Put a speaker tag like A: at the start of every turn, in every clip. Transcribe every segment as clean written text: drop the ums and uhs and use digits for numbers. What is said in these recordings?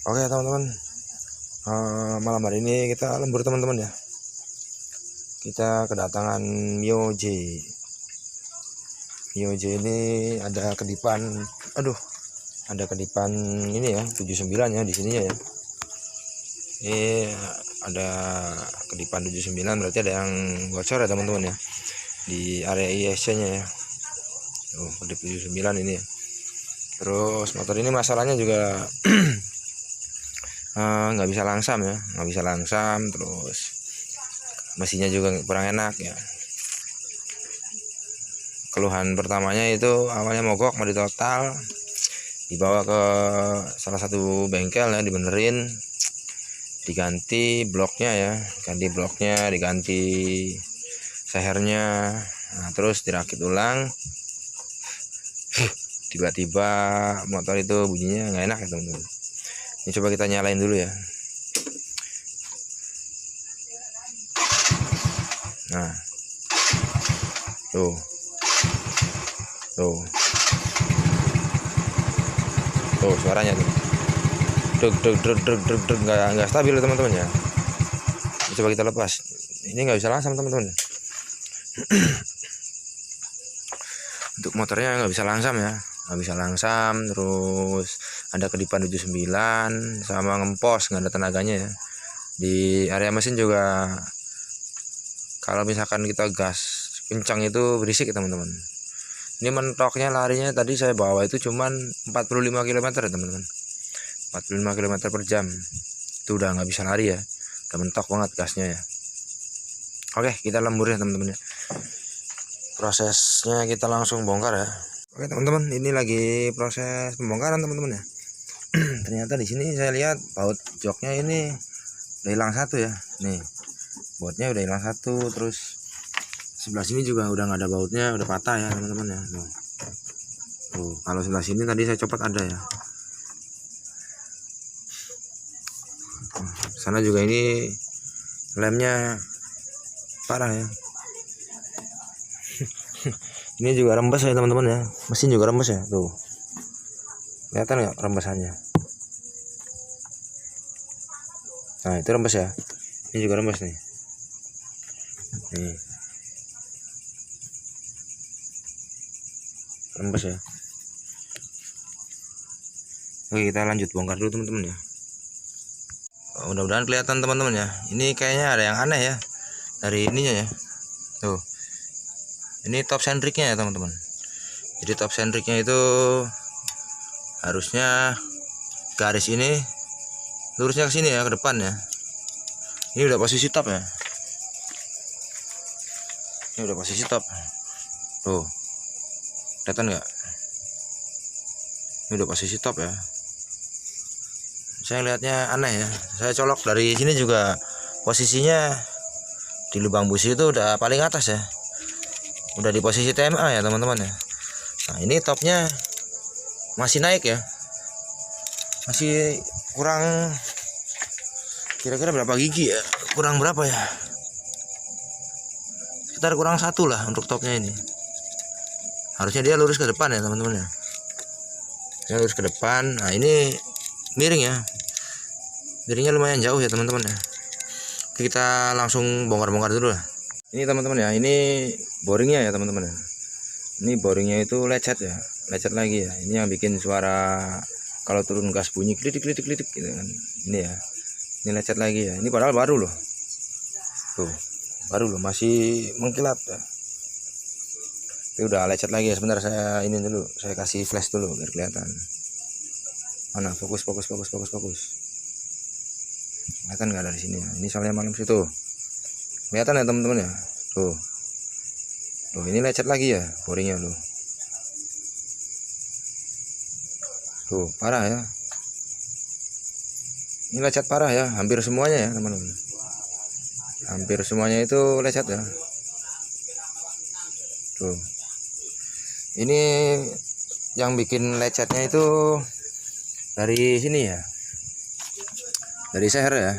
A: Oke teman-teman, malam hari ini kita lembur teman-teman ya. Kita kedatangan Mio J. Mio J ini ada kedipan, ada kedipan ini ya, 79 ya di sininya ya. Ini ada kedipan 79, berarti ada yang bocor ya teman-teman ya, di area ISC-nya ya. Kedip 79 ini ya. Terus motor ini masalahnya juga nggak bisa langsam ya, terus mesinnya juga kurang enak ya. Keluhan pertamanya itu awalnya mogok, mau ditotal, dibawa ke salah satu bengkel ya, dibenerin, diganti bloknya, diganti sehernya, terus dirakit ulang. Tiba-tiba motor itu bunyinya nggak enak ya teman-teman. Ini coba kita nyalain dulu ya. Nah, tuh suaranya tuh, nggak stabil teman-teman ya. Ini coba kita lepas. Ini nggak bisa langsam teman-teman. Untuk motornya nggak bisa langsam ya, terus ada kedipan 79 sama ngempos, nggak ada tenaganya ya. Di area mesin juga kalau misalkan kita gas kencang itu berisik ya teman-teman. Ini mentoknya larinya tadi saya bawa itu cuman 45 km ya teman-teman, 45 km per jam. Itu udah nggak bisa lari ya, udah mentok banget gasnya ya. Oke, kita lembur ya teman-teman ya. Prosesnya kita langsung bongkar ya. Oke teman-teman, ini lagi proses pembongkaran teman-teman ya. Ternyata di sini saya lihat baut joknya ini udah hilang satu ya. Nih, bautnya udah hilang satu, terus sebelah sini juga udah nggak ada bautnya, udah patah ya teman-teman ya. Tuh, kalau sebelah sini tadi saya copot ada ya. Sana juga ini lemnya parah ya. Ini juga rembes ya teman-teman ya, mesin juga rembes ya, tuh kelihatan nggak rembesannya. Nah itu rembes ya, ini juga rembes nih. Rembes ya. Oke, kita lanjut bongkar dulu teman-teman ya. Mudah-mudahan kelihatan teman-teman ya. Ini kayaknya ada yang aneh ya dari ininya ya. Tuh, ini top sendriknya ya teman-teman. Jadi top sendriknya itu harusnya garis ini lurusnya ke sini ya, ke depan ya. Ini udah posisi top ya. Ini udah posisi top. Tuh, kelihatan nggak? Ini udah posisi top ya. Saya lihatnya aneh ya. Saya colok dari sini juga posisinya di lubang busi itu udah paling atas ya. Udah di posisi TMA ya teman-teman ya. Nah ini topnya masih naik ya, masih kurang, kira-kira berapa gigi ya, kurang berapa ya, sekitar kurang 1 lah untuk topnya ini. Harusnya dia lurus ke depan ya teman-teman ya, dia lurus ke depan. Nah ini miring ya, miringnya lumayan jauh ya teman-teman ya. Oke, kita langsung bongkar-bongkar dulu lah. Ini teman-teman ya, ini boringnya ya teman-teman ya. Ini boringnya itu lecet ya, lecet lagi ya. Ini yang bikin suara kalau turun gas bunyi klitik gitu kan. Ini ya, ini lecet lagi ya. Ini padahal baru loh, tuh baru loh, masih mengkilap ya. Tapi udah lecet lagi ya. Sebentar saya ini dulu, saya kasih flash dulu biar kelihatan. Mana, fokus. Kelihatan nggak dari sini ya? Ini soalnya malam situ. Kelihatan ya teman-teman ya. Tuh, ini lecet lagi ya boringnya loh. Tuh parah ya. Ini lecet parah ya, hampir semuanya ya teman-teman. Hampir semuanya itu lecet ya. Tuh. Ini yang bikin lecetnya itu dari sini ya, dari seher ya.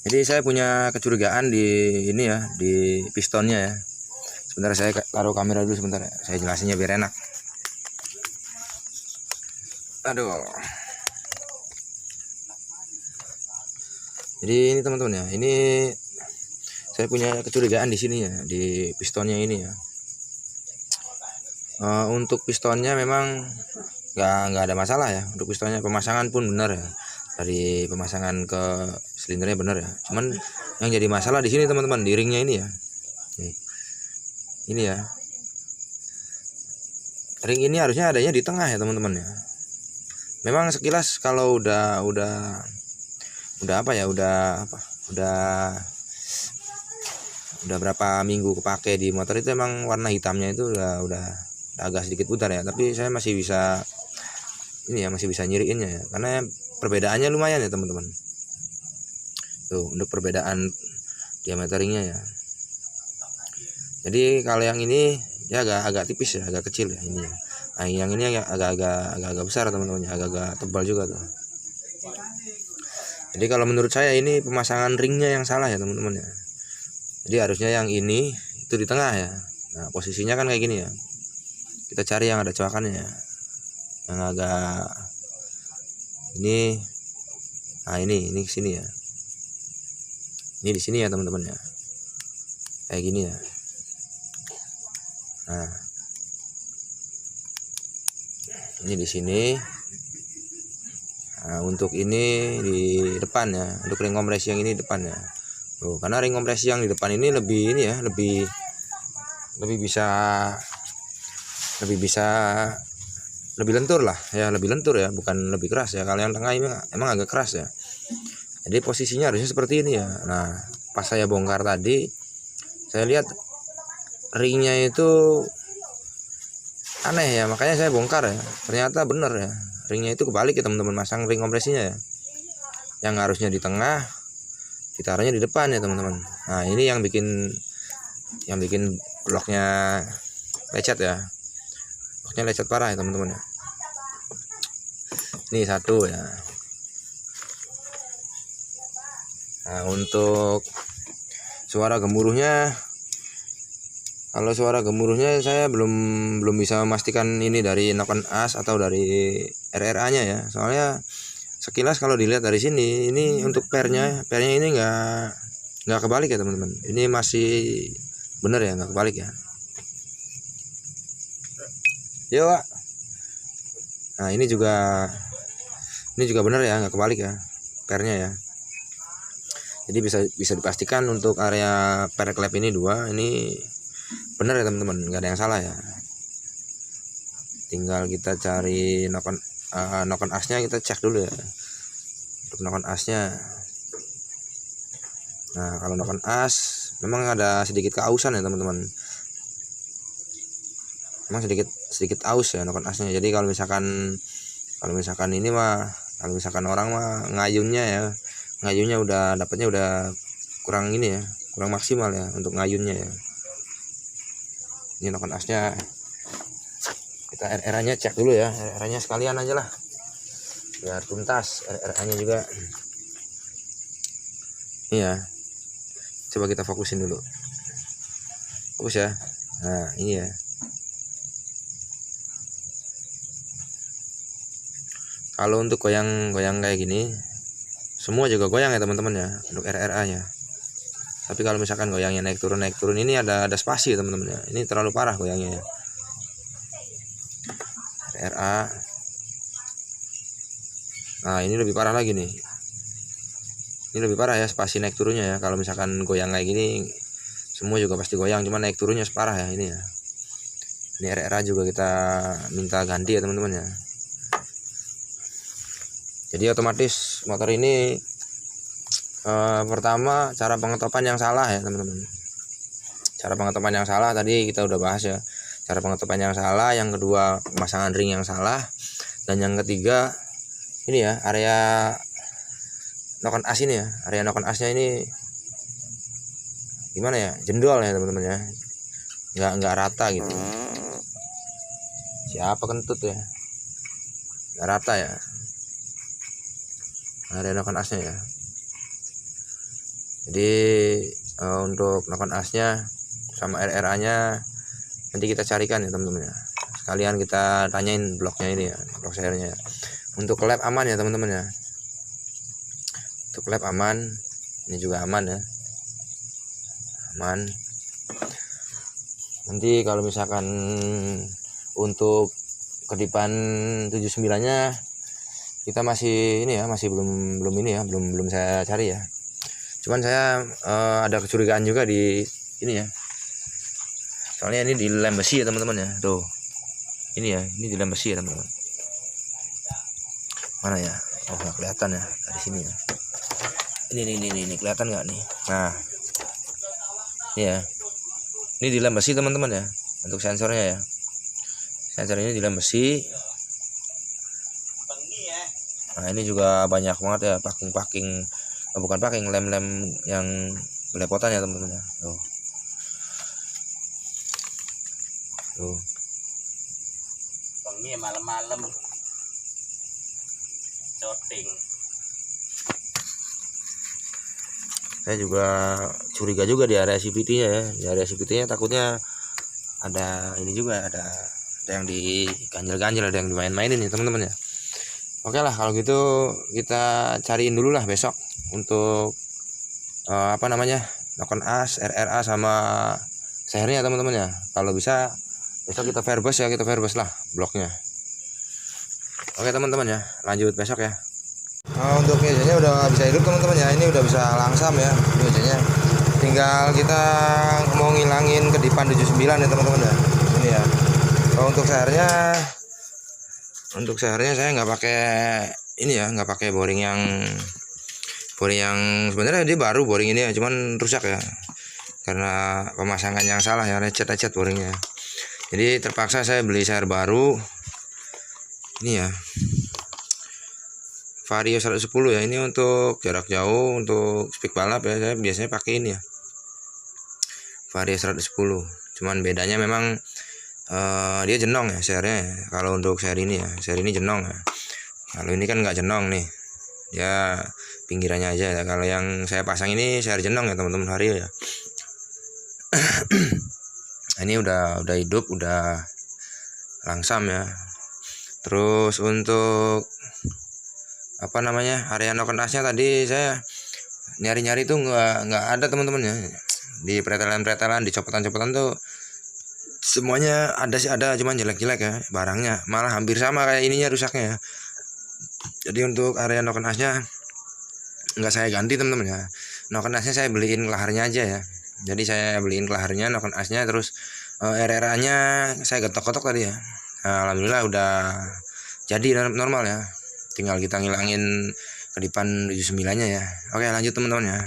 A: Jadi saya punya kecurigaan di ini ya, di pistonnya ya. Sebentar saya taruh kamera dulu sebentar ya, saya jelasinnya biar enak. Aduh, Jadi ini teman-teman ya, ini saya punya kecurigaan di sini ya, di pistonnya ini ya. Untuk pistonnya memang nggak ada masalah ya. Untuk pistonnya pemasangan pun benar ya, dari pemasangan ke silindernya benar ya. Cuman yang jadi masalah di sini teman-teman, di ringnya ini ya. Nih, ini ya, ring ini harusnya adanya di tengah ya teman-teman ya. Memang sekilas kalau udah apa ya, udah berapa minggu kepake di motor itu emang warna hitamnya itu udah agak sedikit pudar ya, tapi saya masih bisa ini ya, masih bisa nyiriinnya ya, karena perbedaannya lumayan ya teman-teman. Tuh, untuk perbedaan diameter ringnya ya. Jadi kalau yang ini ya agak tipis ya, agak kecil ya ini ya. Nah, yang ini agak besar teman-teman, agak tebal juga tuh. Jadi kalau menurut saya ini pemasangan ringnya yang salah ya teman-teman ya. Jadi harusnya yang ini itu di tengah ya. Nah, posisinya kan kayak gini ya. Kita cari yang ada coakannya ya, yang agak ini. Nah, ini ke sini ya. Ini di sini ya teman-teman ya. Kayak gini ya. Nah, ini di sini. Nah, untuk ini di depan ya, untuk ring kompresi yang ini depan ya. Tuh, karena ring kompresi yang di depan ini lebih ini ya, lebih lentur lah ya, lebih lentur ya, bukan lebih keras ya. Kalau yang tengah ini emang agak keras ya. Jadi posisinya harusnya seperti ini ya. Nah, pas saya bongkar tadi, saya lihat ringnya itu aneh ya, makanya saya bongkar ya. Ternyata bener ya, ringnya itu kebalik ya teman-teman, masang ring kompresinya ya. Yang harusnya di tengah, ditaruhnya di depan ya teman-teman. Nah, ini yang bikin bloknya lecet ya. Bloknya lecet parah ya teman-teman ya. Ini satu ya. Nah, untuk suara gemuruhnya, kalau suara gemuruhnya saya belum bisa memastikan ini dari knock-on as atau dari RRA-nya ya. Soalnya sekilas kalau dilihat dari sini, ini untuk pernya ini nggak kebalik ya teman-teman. Ini masih bener ya, nggak kebalik ya. Yo, Pak. Nah, ini juga bener ya, nggak kebalik ya pernya ya. Jadi bisa dipastikan untuk area per klep ini 2 ini benar ya teman-teman, nggak ada yang salah ya. Tinggal kita cari knock-on asnya, kita cek dulu ya untuk knock-on asnya. Nah, kalau knock-on as memang ada sedikit keausan ya teman-teman, memang sedikit aus ya knock-on asnya. Jadi kalau misalkan ini mah, kalau misalkan orang mah ngayunnya dapatnya udah kurang ini ya, kurang maksimal ya untuk ngayunnya ya. Ini knock-on asnya, kita RRA nya cek dulu ya, RRA nya sekalian aja lah biar tuntas. RRA nya juga ini ya, coba kita fokusin dulu, fokus ya. Nah, ini ya, kalau untuk goyang kayak gini semua juga goyang ya teman-teman ya untuk RRA nya. Tapi kalau misalkan goyangnya naik turun ini ada spasi ya teman-teman ya. Ini terlalu parah goyangnya ya. RRA. Nah, ini lebih parah lagi nih. Ini lebih parah ya spasi naik turunnya ya. Kalau misalkan goyang kayak gini semua juga pasti goyang, cuma naik turunnya separah ya ini ya. Ini RRA juga kita minta ganti ya teman-teman ya. Jadi otomatis motor ini pertama cara pengetopan yang salah ya teman-teman. Cara pengetopan yang salah tadi kita udah bahas ya. Cara pengetopan yang salah, yang kedua pemasangan ring yang salah, dan yang ketiga ini ya, area knock-on as ini ya. Area knock-on asnya ini gimana ya, jendol ya teman-teman ya, nggak rata gitu. Siapa kentut ya, nggak rata ya area knock-on asnya ya. Jadi untuk knock-on asnya sama RRA nya nanti kita carikan ya teman-teman ya. Sekalian kita tanyain bloknya ini ya, blok sernya. Untuk lap aman ya teman-teman ya. Untuk lap aman, Ini juga aman ya, aman. Nanti kalau misalkan untuk kedipan 79-nya kita masih ini ya, masih belum ini ya, belum saya cari ya. Cuman saya ada kecurigaan juga di ini ya. Soalnya ini di lem besi ya teman-teman ya. Tuh. Ini ya, ini di lem besi ya teman-teman. Mana ya? Oh, nggak kelihatan ya dari sini ya. Ini kelihatan nggak nih? Nah, ini ya. Ini di lem besi teman-teman ya. Untuk sensornya ya. Sensor ini di lem besi. Nah, ini juga banyak banget ya packing, bukan packing, lem-lem yang belepotan ya teman-teman ya. Tuh.
B: Ini malam-malam shooting.
A: Saya juga curiga juga di area CVT-nya ya. Di area CVT-nya takutnya ada ini juga, ada yang diganjel-ganjel, ada yang dimain-mainin ya teman-teman ya. Oke lah, kalau gitu kita cariin dulu lah besok untuk apa namanya, Nokon as, RRA sama sehernya teman-teman ya. Kalau bisa besok kita verbos ya, kita verbos lah bloknya. Oke teman-teman ya, lanjut besok ya. Nah, untuk mejanya udah bisa hidup teman-teman ya, ini udah bisa langsam ya mejanya. Tinggal kita mau ngilangin kedipan 79 ya teman-teman ya. Ini ya. Kalau untuk sehernya saya nggak pakai ini ya, nggak pakai boring yang sebenarnya dia baru boring ini ya, cuman rusak ya karena pemasangan yang salah ya, lecet boringnya. Jadi terpaksa saya beli seher baru ini ya, Vario 110 ya. Ini untuk jarak jauh, untuk speak balap ya, saya biasanya pakai ini ya, Vario 110. Cuman bedanya memang dia jenong ya sehernya. Kalau untuk seher ini ya, seher ini jenong ya. Kalau ini kan nggak jenong nih, ya pinggirannya aja ya. Kalau yang saya pasang ini seher jenong ya teman-teman, Vario ya. Ini udah hidup, udah langsam ya. Terus untuk apa namanya, area Nokon asnya tadi saya nyari-nyari tuh nggak ada teman-teman ya. Di pretelan-pretelan, di copotan-copotan tuh semuanya ada sih, ada, cuman jelek-jelek ya barangnya, malah hampir sama kayak ininya rusaknya ya. Jadi untuk area Nokon asnya nggak saya ganti teman-teman ya. Nokon asnya saya beliin kelaharnya aja ya. Jadi saya beliin kelaharnya, Nokon asnya, terus RRA-nya saya getok-getok tadi ya. Nah, alhamdulillah udah jadi normal ya. Tinggal kita ngilangin kedipan 79-nya ya. Oke, lanjut teman-teman ya.